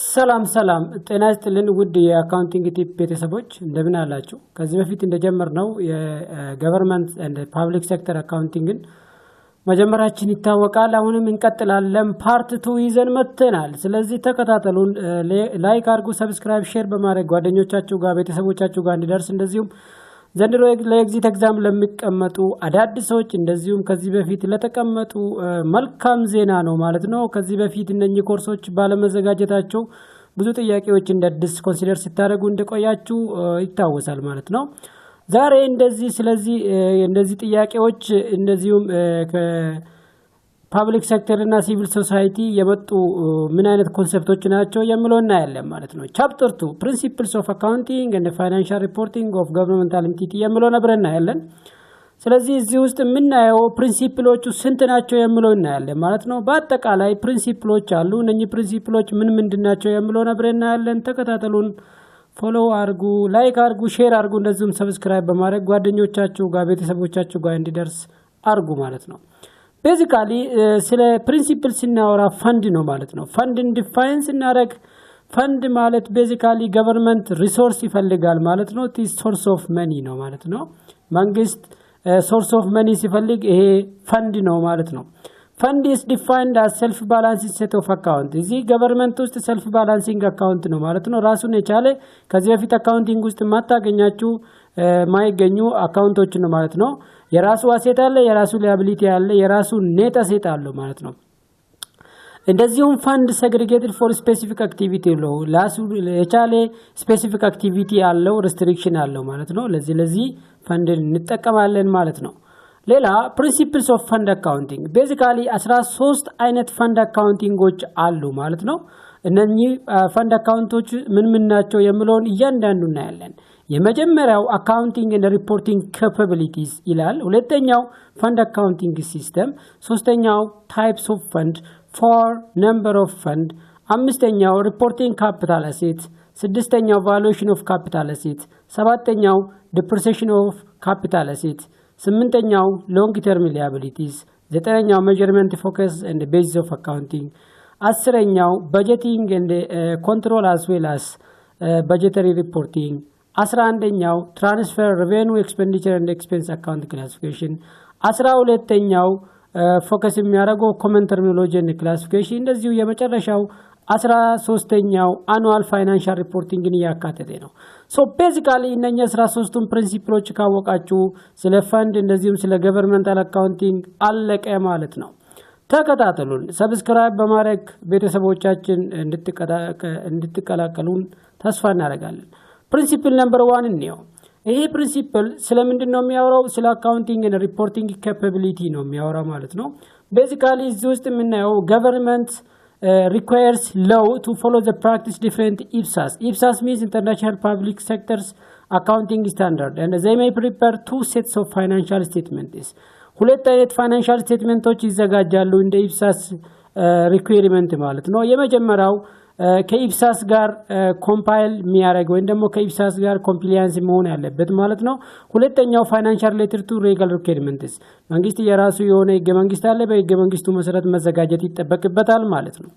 ሰላም ጤና ይስጥልን ውድ የአካውንቲንግ ቲፕ ቤተሰቦች እንደምን አላችሁ? ከዚህ በፊት እንደጀመርነው የገቨርንመንት ኤንድ ፐብሊክ ሴክተር አካውንቲንግን መጀመራችን ይታወቃል። አሁንም እንቀጥላለን። ፓርት 2 ይዘን መጥተናል። ስለዚህ ተከታተሉን። ላይክ አድርጉ፣ ሰብስክራይብ፣ ሼር በማድረግ ጓደኞቻችሁ ጋር ቤተሰቦቻችሁ ጋር እንዲደርስ እንደዚሁም ዘንድሮ ለኤግዚት ኤግዛም ለሚቀመጡ አዳዲሶች እንደዚሁም ከዚህ በፊት ለተቀመጡ መልካም ዜና ነው ማለት ነው። ከዚህ በፊት እነኚህ ኮርሶች ባለመዘጋጀታቸው ብዙ ጥያቄዎች እንደ ኮንሲደር ሲታደርጉ እንደቆያችሁ ይታወሳል ማለት ነው። ዛሬ ስለዚህ እንደዚህ ጥያቄዎች እንደዚሁም ፐብሊክ ሴክተር እና ሲቪል ሶሳይቲ የመጡ ምን አይነት ኮንሰፕቶች ናቸው የሚለውን እናያለን ማለት ነው። ቻፕተር 2 ፕሪንሲፕልስ ኦፍ አካውንቲንግ ኤንድ ፋይናንሻል ሪፖርቲንግ ኦፍ ገቨርንመንታል ኤንቲቲ የሚለውን አብረን እናያለን። ስለዚህ እዚህ ውስጥ የምናየው ፕሪንሲፕሎቹ ስንት ናቸው የሚለውን እናያለን ማለት ነው። በአጠቃላይ ፕሪንሲፕሎች አሉ። እነኚህ ፕሪንሲፕሎች ምንድን ናቸው የሚለውን አብረን እናያለን። ተከታተሉን። ፎሎ አድርጉ፣ ላይክ አድርጉ፣ ሼር አድርጉ፣ እንደዚሁም ሰብስክራይብ በማድረግ ጓደኞቻችሁ ጋር ቤተሰቦቻችሁ ጋር እንዲደርስ አድርጉ ማለት ነው። ቤዚካሊ ስለ ፕሪንሲፕል ሲናወራ ፈንድ ነው ማለት ነው። ፈንድን ዲፋይን ስናደርግ ፈንድ ማለት ቤዚካሊ ገቨርንመንት ሪሶርስ ይፈልጋል ማለት ነው። ሶርስ ኦፍ መኒ ነው ማለት ነው። መንግስት ሶርስ ኦፍ መኒ ሲፈልግ ይሄ ፈንድ ነው ማለት ነው። ፈንድ is defined as self balancing set of account። እዚህ ገቨርንመንት ውስጥ self balancing account ነው ማለት ነው። ራሱን የቻለ ከዚህ በፊት አካውንቲንግ ውስጥ ማታገኛችሁ ማይገኙ አካውንቶች ነው ማለት ነው። የራሱ አሴት አለ፣ የራሱ ሊያቢሊቲ አለ፣ የራሱ ኔት አሴት አለ ማለት ነው። እንደዚሁም ፈንድ segregated for specific activity ነው። ራሱ የቻለ ስፔሲፊክ አክቲቪቲ አለው፣ ሪስትሪክሽን አለው ማለት ነው። ለዚህ ፈንድ እንጠቀማለን ማለት ነው። ሌላ ፕሪንሲፕልስ ኦፍ ፈንድ አካውንቲንግ ቤዚካሊ 13 አይነት ፈንድ አካውንቲንጎች አሉ ማለት ነው። እነኚህ ፈንድ አካውንቶች ምን ናቸው የሚለውን እያንዳንዱ እናያለን። የመጀመሪያው አካውንቲንግ ኤንድ ሪፖርቲንግ ካፓቢሊቲስ ይላል። ሁለተኛው ፈንድ አካውንቲንግ ሲስተም፣ ሶስተኛው ታይፕስ ኦፍ ፈንድ፣ 4 ነምበር ኦፍ ፈንድ፣ አምስተኛው ሪፖርቲንግ ካፒታል አሴት፣ ስድስተኛው ቫሉዌሽን ኦፍ ካፒታል አሴት፣ ሰባተኛው ዲፕሪሲዬሽን ኦፍ ካፒታል አሴት፣ ስምንተኛው ሎንግ ተርም ሊያቢሊቲስ፣ ዘጠነኛው ሜዠርመንት ፎከስ ኤንድ ቤዚስ ኦፍ አካውንቲንግ፣ አስረኛው በጀቲንግ ኤንድ ኮንትሮል አስ ዌል አስ በጀተሪ ሪፖርቲንግ፣ 11ኛው ትራንስፈር ሬቨኒው ኤክስፔንዲቸር ኤንድ ኤክስፔንስ አካውንት ክላሲፊኬሽን፣ 12ኛው ፎከስ የሚያደርገው ኮመን ተርሚኖሎጂ ኤንድ ክላሲፊኬሽን፣ እንደዚሁ የመጨረሻው 13ኛው አኑዋል ፋይናንሻል ሪፖርቲንግን ያካተተ ነው። ሶ ቤዚካሊ እነኛ 13ቱን ፕሪንሲፕሎች ካወቃችሁ ስለ ፈንድ እንደዚሁም ስለ ገቨርንመንታል አካውንቲንግ አለቀ ማለት ነው። ተከታተሉን። ሰብስክራይብ በማድረግ ቤተሰቦቻችን እንድትቀላቀሉን ተስፋ እናደርጋለን። ፕሪንሲፕል ነምበር 1 ነው። ይሄ ፕሪንሲፕል ስለምንድነው የሚያወራው? ስለ አካውንቲንግ እና ሪፖርቲንግ ካፓቢሊቲ ነው የሚያወራው ማለት ነው። ቤዚካሊ እዚህ ውስጥ የምናየው ገቨርንመንት requires law to follow the practice different IPSAS. IPSAS means International Public Sectors Accounting Standard, and they may prepare 2 sets of financial statements. ሁለት አይነት ፋይናንሻል ስቴትመንቶች ይዘጋጃሉ እንደ ኢፕሳስ ሪኩዌርመንት ማለት ነው። የመጀመሪያው ከኢፕሳስ ጋር ኮምፓይል የሚያደርግ ወይም ደግሞ ከኢፕሳስ ጋር ኮምፕሊያንስ መሆን ያለበት ማለት ነው። ሁለተኛው ፋይናንሻል ሪሌትድ ቱ ሬጋል ሪኩዌርመንትስ፣ መንግስት የራሱ የሆነ ህገ መንግስት አለ፣ በህገ መንግስቱ መሰረት መዘጋጀት ይጠበቅበታል ማለት ነው።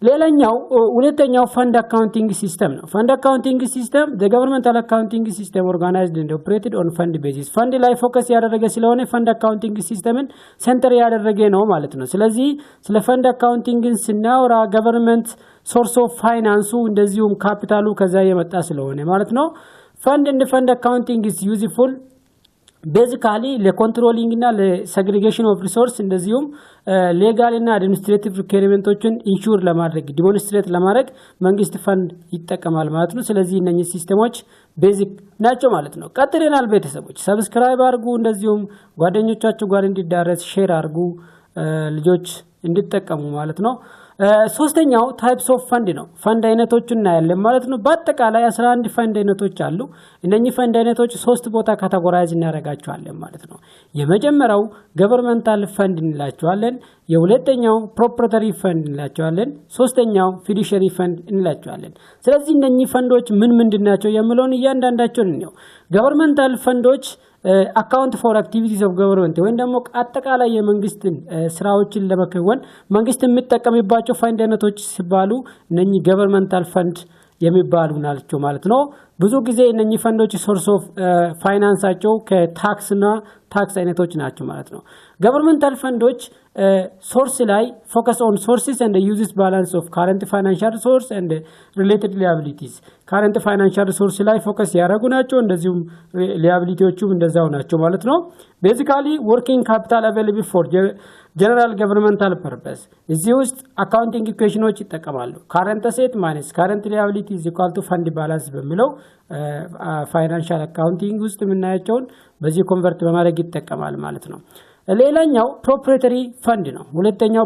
ሌላኛው ሁለተኛው ፈንድ አካውንቲንግ ሲስተም ነው። ፈንድ አካውንቲንግ ሲስተም the governmental accounting system organized and operated on fund basis። ፈንድ ላይ ፎከስ ያደረገ ስለሆነ ፈንድ አካውንቲንግ ሲስተምን ሴንተር ያደረገ ነው ማለት ነው። ስለዚህ ስለ ፈንድ አካውንቲንግን ስናወራ ገቨርንመንት ሶርስ ኦፍ ፋይናንሱ እንደዚሁም ካፒታሉ ከዛ የመጣ ስለሆነ ማለት ነው። ፈንድ and fund accounting is useful ቤዚካሊ ለኮንትሮሊንግ እና ለሰግሪጌሽን ኦፍ ሪሶርስ እንደዚሁም ሌጋል እና አድሚኒስትሬቲቭ ሪኩዌርመንቶችን ኢንሹር ለማድረግ ዲሞንስትሬት ለማድረግ መንግስት ፈንድ ይጠቀማል ማለት ነው። ስለዚህ እነኚህ ሲስተሞች ቤዚክ ናቸው ማለት ነው። ቀጥለናል ቤተሰቦች፣ ሰብስክራይብ አድርጉ፣ እንደዚሁም ጓደኞቻችሁ ጋር እንዲዳረስ ሼር አድርጉ፣ ልጆች እንዲጠቀሙ ማለት ነው። ሶስተኛው ታይፕስ ኦፍ ፈንድ ነው። ፈንድ አይነቶችን እናያለን ማለት ነው። በአጠቃላይ 11 ፈንድ አይነቶች አሉ። እነኚህ ፈንድ አይነቶች 3 ቦታ ካቴጎራይዝ እናደርጋቸዋለን ማለት ነው። የመጀመሪያው ገቨርንመንታል ፈንድ እንላቸዋለን፣ የሁለተኛው ፕሮፕሪተሪ ፈንድ እንላቸዋለን፣ ሶስተኛው ፊዱሺየሪ ፈንድ እንላቸዋለን። ስለዚህ እነኚህ ፈንዶች ምንድናቸው የሚለውን እያንዳንዳቸውን ነው። ገቨርንመንታል ፈንዶች አካውንት ፎር አክቲቪቲስ ኦፍ ገቨርንመንት ወይም ደግሞ አጠቃላይ የመንግስትን ስራዎችን ለመከወን መንግስት የሚጠቀምባቸው ፈንድ አይነቶች ሲባሉ እነኚህ ገቨርንመንታል ፈንድ የሚባሉ ናቸው ማለት ነው። ብዙ ጊዜ እነኚህ ፈንዶች ሶርስ ኦፍ ፋይናንሳቸው ከታክስና ታክስ አይነቶች ናቸው ማለት ነው። ገቨርንመንታል ፈንዶች ሶርስ ላይ ፎከስ ኦን ሶርስስ ኤንድ ዩዝስ ባላንስ ኦፍ ካረንት ፋይናንሻል ሪሶርስ ኤንድ ሪሌትድ ሊያቢሊቲስ ካረንት ፋይናንሻል ሪሶርስ ላይ ፎከስ ያደረጉ ናቸው። እንደዚሁም ሊያቢሊቲዎቹም እንደዛው ናቸው ማለት ነው። ቤዚካሊ ወርኪንግ ካፒታል አቬይላብል ፎር ጀነራል ገቨርንመንታል ፐርፐስ እዚህ ውስጥ አካውንቲንግ ኢኩዌሽኖች ይጠቀማሉ። ካረንት አሴት ማይነስ ካረንት ሊያቢሊቲ ኢዝ ኢኳል ቱ ፈንድ ባላንስ በሚለው ፋይናንሻል አካውንቲንግ ውስጥ የምናያቸውን በዚህ ኮንቨርት በማድረግ ይጠቀማል ማለት ነው። ሌላኛው ፕሮፕሪየተሪ ፈንድ ነው። ሁለተኛው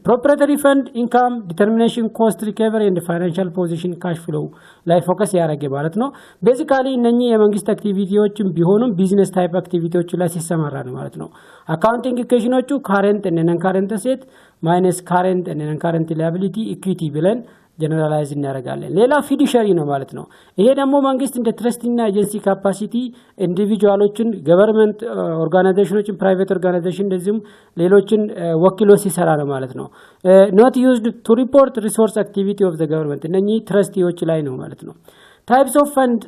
ፕሮፕሪየተሪ ፈንድ ኢንካም ዲተርሚኔሽን ኮስት ሪከቨሪ ኤንድ ፋይናንሻል ፖዚሽን ካሽ ፍሎው ላይ ፎከስ ያደረገ ማለት ነው። ቤዚካሊ እነኚህ የመንግስት አክቲቪቲዎችም ቢሆኑም ቢዝነስ ታይፕ አክቲቪቲዎች ላይ ሲሰማራ ነው ማለት ነው። አካውንቲንግ ኢኩዌሽኖቹ ካረንት እና ነን ካረንት አሴት ማይነስ ካረንት እና ነን ካረንት ሊያቢሊቲ ኢኩዊቲ ብለን ጀነራላይዝ እናደርጋለን። ሌላ ፊዱሻሪ ነው ማለት ነው። ይሄ ደግሞ መንግስት እንደ ትረስትና ኤጀንሲ ካፓሲቲ ኢንዲቪጁዋሎችን፣ ገቨርንመንት ኦርጋናይዜሽኖችን፣ ፕራይቬት ኦርጋናይዜሽን እንደዚሁም ሌሎችን ወኪሎ ሲሰራ ነው ማለት ነው። ኖት ዩዝድ ቱ ሪፖርት ሪሶርስ አክቲቪቲ ኦፍ ዘ ገቨርንመንት እነኚህ ትረስቲዎች ላይ ነው ማለት ነው። ታይፕስ ኦፍ ፈንድ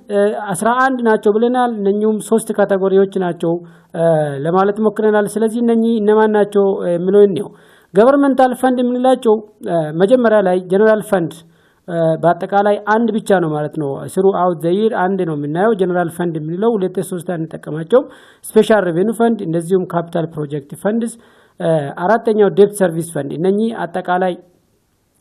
11 ናቸው ብለናል። እነኚህም 3 ካቴጎሪዎች ናቸው ለማለት ሞክረናል። ስለዚህ እነኚህ እነማን ናቸው የሚለውን ነው። ገቨርንመንታል ፈንድ የምንላቸው መጀመሪያ ላይ ጀነራል ፈንድ በአጠቃላይ አንድ ብቻ ነው ማለት ነው። ስሩ አውት ዘይር አንድ ነው የምናየው። ጀነራል ፈንድ የምንለው 2-3 አንጠቀማቸው። ስፔሻል ሬቬኒው ፈንድ እንደዚሁም ካፒታል ፕሮጀክት ፈንድስ፣ አራተኛው ዴፕት ሰርቪስ ፈንድ እነኚህ አጠቃላይ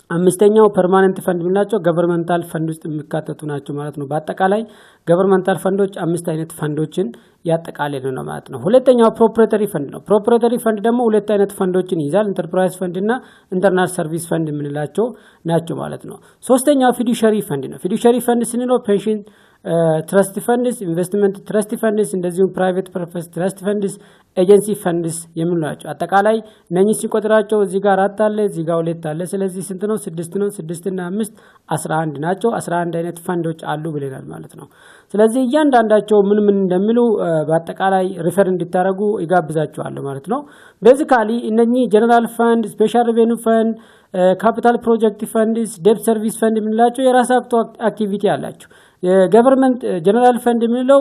አምስተኛው ፐርማነንት ፈንድ የምንላቸው ገቨርንመንታል ፈንድ ውስጥ የሚካተቱ ናቸው ማለት ነው። በአጠቃላይ ገቨርንመንታል ፈንዶች 5 አይነት ፈንዶችን ያጠቃልል ነው ማለት ነው። ሁለተኛው ፕሮፕሪየተሪ ፈንድ ነው። ፕሮፕሪየተሪ ፈንድ ደግሞ 2 አይነት ፈንዶችን ይይዛል። ኢንተርፕራይዝ ፈንድ እና ኢንተርናል ሰርቪስ ፈንድ የምንላቸው ናቸው ማለት ነው። ሶስተኛው ፊዱሻሪ ፈንድ ነው። ፊዱሻሪ ፈንድ ስንለው ፔንሽን ትረስት ፈንድስ፣ ኢንቨስትመንት ትረስት ፈንድስ እንደዚሁም ፕራይቬት ፐርፐስ ትረስት ፈንድስ፣ ኤጀንሲ ፈንድስ የምንላቸው አጠቃላይ እነኚህ ሲቆጥራቸው እዚህ ጋር 4 አለ፣ እዚህ ጋር 2 አለ። ስለዚህ ስንት ነው? 6 ነው። 6 እና 5 11 ናቸው። 11 አይነት ፈንዶች አሉ ብለናል ማለት ነው። ስለዚህ እያንዳንዳቸው ምን ምን እንደሚሉ በአጠቃላይ ሪፈር እንድታረጉ ይጋብዛችኋል ማለት ነው። ቤዚካሊ እነኚህ ጀነራል ፈንድ፣ ስፔሻል ሬቬኒው ፈንድ፣ ካፒታል ፕሮጀክት ፈንድስ፣ ዴፕት ሰርቪስ ፈንድ የምንላቸው የራሳቸው አክቲቪቲ አላቸው። ገቨርንመንት ጀነራል ፈንድ የምንለው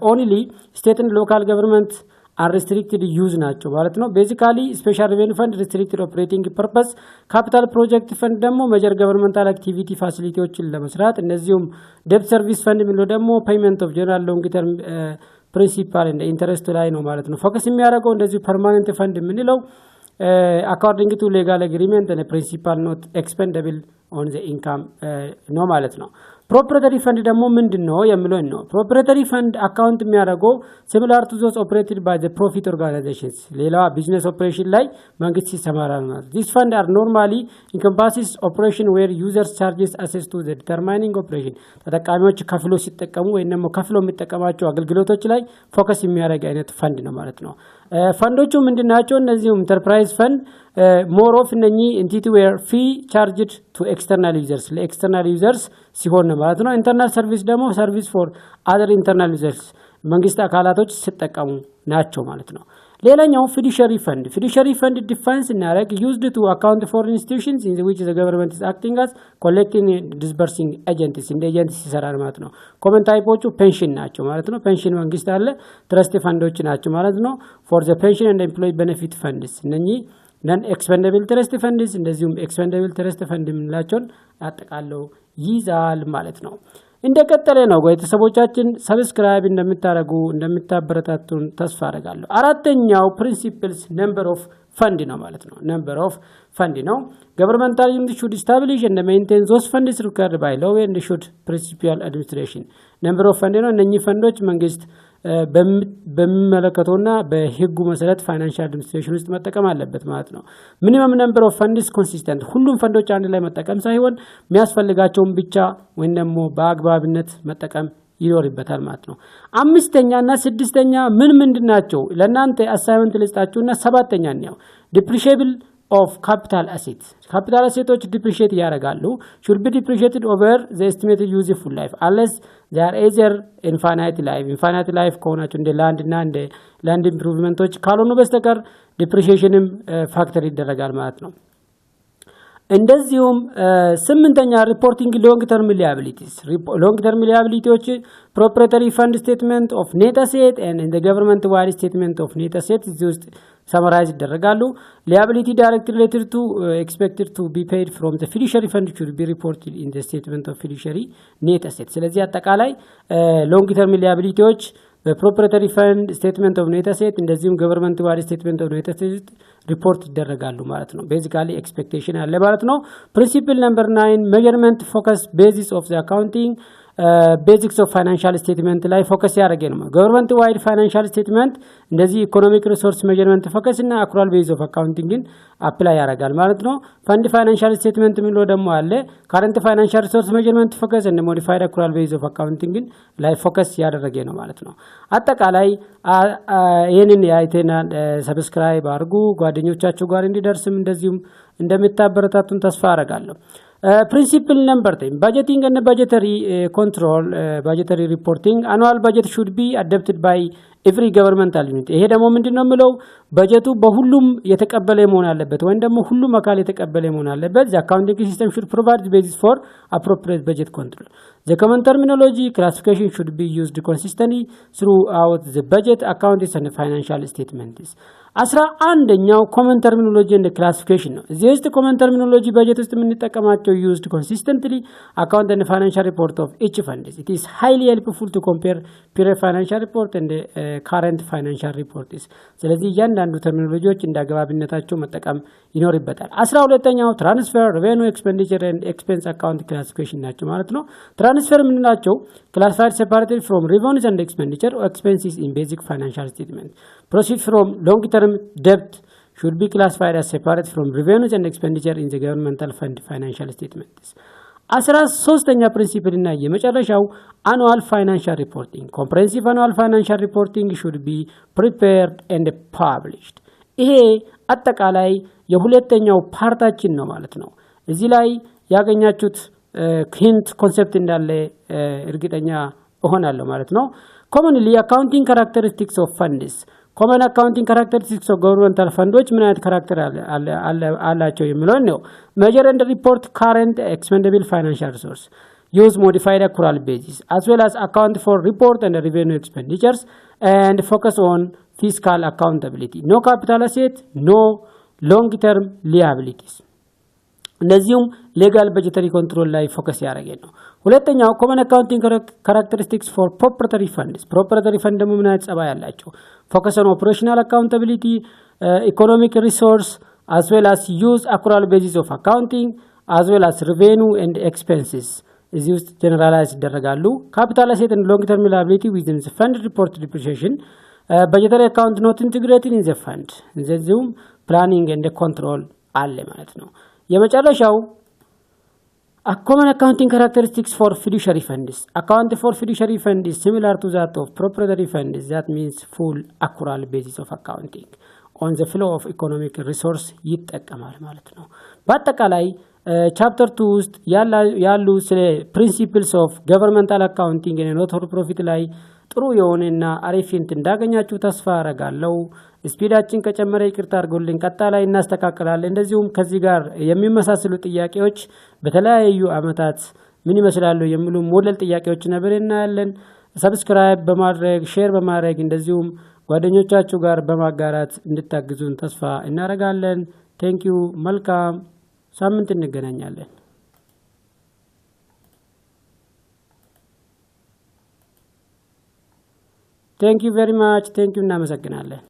ኦንሊ ስቴት ኤንድ ሎካል ገቨርንመንት አንሪስትሪክትድ ዩዝ ናቸው ማለት ነው። ቤዚካሊ ስፔሻል ሬቬኒው ፈንድ ሪስትሪክትድ ኦፕሬቲንግ ፐርፐስ፣ ካፒታል ፕሮጀክት ፈንድ ደግሞ ሜጀር ገቨርንመንታል አክቲቪቲ ፋሲሊቲዎችን ለመስራት፣ እንደዚሁም ዴፕት ሰርቪስ ፈንድ የምንለው ደግሞ ፔይመንት ኦፍ ጀነራል ሎንግ ተርም ፕሪንሲፓል እንደ ኢንተረስት ላይ ነው ማለት ነው ፎከስ የሚያደርገው። እንደዚሁ ፐርማነንት ፈንድ የምንለው አኮርዲንግ ቱ ሌጋል አግሪመንት እና ፕሪንሲፓል ኖት ኤክስፔንደብል ኦን ዘ ኢንካም ነው ማለት ነው። ፕሮፕሪየተሪ ፈንድ ደግሞ ምንድን ነው የሚለው ነው። ፕሮፕሪየተሪ ፈንድ አካውንት የሚያደርገው ሲሚላር ቱ ዞስ ኦፕሬትድ ባይ ዘ ፕሮፊት ኦርጋናይዜሽንስ ሌላ ቢዝነስ ኦፕሬሽን ላይ መንግስት ሲሰማራ ነው። ዲስ ፈንድ አር ኖርማሊ ኢንኮምፓሲስ ኦፕሬሽን ዌር ዩዘርስ ቻርጅስ አሴስ ቱ ዘ ዲተርማይኒንግ ኦፕሬሽን ተጠቃሚዎች ከፍሎ ሲጠቀሙ ወይም ደግሞ ከፍሎ የሚጠቀማቸው አገልግሎቶች ላይ ፎከስ የሚያደርግ አይነት ፈንድ ነው ማለት ነው። ፈንዶቹ ምንድናቸው? እነዚህም ኢንተርፕራይዝ ፈንድ ሞር ኦፍ እነኚህ ኢንቲቲ ዌር ፊ ቻርጅድ ቱ ኤክስተርናል ዩዘርስ ለኤክስተርናል ዩዘርስ ሲሆን ማለት ነው። ኢንተርናል ሰርቪስ ደግሞ ሰርቪስ ፎር አዘር ኢንተርናል ዩዘርስ መንግስት አካላቶች ሲጠቀሙ ናቸው ማለት ነው። ሌላኛው ፊዱሻሪ ፈንድ ዲፋይንስ እናደርግ ዩዝድ ቱ አካውንት ፎር ኢንስቲትዩሽንስ ኢን ዊች ዘ ገቨርንመንት ኢዝ አክቲንግ አስ ኮሌክቲንግ ዲስበርሲንግ ኤጀንሲስ እንደ ኤጀንሲ ይሰራል ማለት ነው። ኮመን ታይፖቹ ፔንሽን ናቸው ማለት ነው። ፔንሽን መንግስት አለ። ትረስት ፈንዶች ናቸው ማለት ነው። ፎር ዘ ፔንሽን ኤንድ ኤምፕሎይ ቤኔፊት ፈንድስ እነኚህ ነን ኤክስፔንደብል ትረስት ፈንድስ እንደዚሁም ኤክስፔንደብል ትረስት ፈንድ የምንላቸውን አጠቃለው ይዛል ማለት ነው። እንደቀጠለ ነው። ቤተሰቦቻችን ሰብስክራይብ እንደምታረጉ እንደምታበረታቱን ተስፋ አደርጋለሁ። አራተኛው ፕሪንሲፕልስ ነምበር ኦፍ ፈንድ ነው ማለት ነው። ነምበር ኦፍ ፈንድ ነው። ገቨርንመንታል ዩኒት ሹድ ስታብሊሽ ኤንድ ሜንቴን ዞስ ፈንድስ ሪኳየርድ ባይ ሎው ኤንድ ሹድ ፕሪንሲፒያል አድሚኒስትሬሽን ነምበር ኦፍ ፈንድ ነው። እነኚህ ፈንዶች መንግስት በሚመለከተውና በህጉ መሰረት ፋይናንሻል አድሚኒስትሬሽን ውስጥ መጠቀም አለበት ማለት ነው። ሚኒመም ነምበር ኦፍ ፈንድስ ኮንሲስተንት ሁሉም ፈንዶች አንድ ላይ መጠቀም ሳይሆን የሚያስፈልጋቸውን ብቻ ወይም ደግሞ በአግባብነት መጠቀም ይኖርበታል ማለት ነው። አምስተኛና ስድስተኛ ምንድናቸው? ለእናንተ አሳይመንት ልስጣችሁና ሰባተኛ ነው ዲፕሪሺየብል of capital assets. Capital assets depreciate ያደርጋሉ. Should be depreciated over the estimated useful life unless they are either infinite life. Infinite life ከሆናቸው እንደ ላንድ እና እንደ ላንድ ኢምፕሩቭመንቶች ካልሆኑ በስተቀር ዲፕሪሺዬሽንም ፋክተር ይደረጋል ማለት ነው። እንደዚሁም ስምንተኛ ሪፖርቲንግ ሎንግ ተርም ሊያቢሊቲስ ሎንግ ተርም ሊያቢሊቲዎች ፕሮፕሪየተሪ ፈንድ ስቴትመንት ኦፍ ኔት አሴት ኤንድ ዘ ገቨርንመንት ዋይድ ስቴትመንት ኦፍ ኔት አሴት እዚህ ውስጥ ሰመራይዝ ይደረጋሉ። ሊያቢሊቲ ዳይሬክትሊ ሪሌትድ ቱ ኤክስፔክትድ ቱ ቢ ፔይድ ፍሮም ዘ ፊዱሻሪ ፈንድ ሹድ ቢ ሪፖርትድ ኢን ዘ ስቴትመንት ኦፍ ፊዱሻሪ ኔት አሴት። ስለዚህ አጠቃላይ ሎንግ ተርም ሊያቢሊቲዎች በፕሮፕሪየተሪ ፈንድ ስቴትመንት ኦፍ ኔት አሴት እንደዚሁም ገቨርንመንት ዋይድ ስቴትመንት ኦፍ ኔት አሴት ሪፖርት ይደረጋሉ ማለት ነው። ቤዚካሊ ኤክስፔክቴሽን አለ ማለት ነው። ፕሪንሲፕል ነምበር 9 ሜዠርመንት ፎከስ ቤዚስ ኦፍ ዘ አካውንቲንግ ቤዚክስ ኦፍ ፋይናንሻል ስቴትመንት ላይ ፎከስ ያደረገ ነው። ገቨርንመንት ዋይድ ፋይናንሻል ስቴትመንት እንደዚህ ኢኮኖሚክ ሪሶርስ ሜዠርመንት ፎከስ እና አክሩዋል ቤዝ ኦፍ አካውንቲንግን አፕላይ ያደርጋል ማለት ነው። ፈንድ ፋይናንሻል ስቴትመንት የሚለው ደግሞ አለ። ካረንት ፋይናንሻል ሪሶርስ ሜዠርመንት ፎከስ እና ሞዲፋይድ አክሩዋል ቤዝ ኦፍ አካውንቲንግን ላይ ፎከስ ያደረገ ነው ማለት ነው። አጠቃላይ ይሄንን ያይተና ሰብስክራይብ አድርጉ፣ ጓደኞቻችሁ ጋር እንዲደርስም እንደዚሁም እንደምታበረታቱን ተስፋ አደርጋለሁ። Principle number 10 budgeting and budgetary control budgetary reporting annual budget should be adopted by every governmental unit። ይሄ ደግሞ ምንድነው የሚለው በጀቱ በሁሉም የተቀበለ መሆን አለበት ወይም ደግሞ ሁሉም አካል የተቀበለ መሆን አለበት። the accounting system should provide the basis for appropriate budget control. The common terminology classification should be used consistently throughout the budget accounting and financial statements. 11ኛው ኮመን ተርሚኖሎጂ እንደ ክላሲፊኬሽን ነው። እዚህ ውስጥ ኮመን ተርሚኖሎጂ በጀት ውስጥ የምንጠቀማቸው used consistently account and financial report of each fund. It is highly helpful to compare period financial report and current financial reports. ስለዚህ እያንዳንዱ ተርሚኖሎጂዎች እንዳገባብነታቸው መጠቀም ይኖርበታል። 12ኛው ትራንስፈር revenue expenditure and expense account classification ናቸው ማለት ነው። ትራንስፈር የምንላቸው classified separately from revenues and expenditure or expenses in basic financial statement. Proceeds from long term debt should be classified as separate from revenues and expenditure in the governmental fund financial statements. 13ኛ ፕሪንሲፕል እና የመጨረሻው annual financial reporting. Comprehensive annual financial reporting should be prepared and published. ይሄ አጠቃላይ የሁለተኛው ፓርታችን ነው ማለት ነው። እዚህ ላይ ያገኛችሁት ሂንት ኮንሰፕት እንዳለ እርግጠኛ እሆናለሁ ማለት ነው። Commonly accounting characteristics of funds ኮመን አካውንቲንግ ካራክተሪስቲክስ ኦፍ ገቨርንመንታል ፈንዶች ምን አይነት ካራክተር አላቸው የሚለው ነው። ሜጀር ኤንድ ሪፖርት ካረንት ኤክስፔንደብል ፋይናንሻል ሪሶርስ ዩዝ ሞዲፋይድ አክሩዋል ቤዚስ as well as account for report and revenue expenditures and focus on fiscal accountability. No capital asset, no long term liabilities. እንደዚሁም ሌጋል በጀተሪ ኮንትሮል ላይ ፎከስ ያደረገ ነው። ሁለተኛው ኮመን አካውንቲንግ ካራክተሪስቲክስ ፎር ፕሮፕሪየተሪ ፈንድስ። ፕሮፕሪየተሪ ፈንድ ደግሞ ምን አይነት ጸባይ ያላቸው? ፎከስ ኦን ኦፕሬሽናል አካውንታቢሊቲ፣ ኢኮኖሚክ ሪሶርስ as well as use accrual basis of accounting as well as revenue and expenses እዚህ ውስጥ ጀነራላይዝ ይደረጋሉ። ካፒታል አሴት and long term liability within the fund report depreciation budgetary account not integrated in the fund እንደዚሁም ፕላኒንግ and control አለ ማለት ነው። የመጨረሻው common accounting characteristics for fiduciary funds. Account for fiduciary fund is similar to that of proprietary funds. That means full accrual basis of accounting on the flow of economic resource ይጠቀማል ማለት ነው። በአጠቃላይ ቻፕተር 2 ውስጥ ያሉ ስለ ፕሪንሲፕልስ ኦፍ ገቨርንመንታል አካውንቲንግ እና ኖት ፎር ፕሮፊት ላይ ጥሩ የሆነና አሪፍ ሂንት እንዳገኛችሁ ተስፋ አደርጋለሁ። ስፒዳችን ከጨመረ ይቅርታ አድርጉልኝ፣ ቀጣይ እናስተካክላለን። እንደዚሁም ከዚህ ጋር የሚመሳሰሉ ጥያቄዎች በተለያዩ አመታት ምን ይመስላሉ የሚሉ ሞዴል ጥያቄዎች ነብረና ያለን ሰብስክራይብ በማድረግ ሼር በማድረግ እንደዚሁም ጓደኞቻችሁ ጋር በማጋራት እንድታግዙን ተስፋ እናደርጋለን። ቴንክ ዩ። መልካም ሳምንት እንገናኛለን። Thank you very much. Thank you እናመሰግናለን።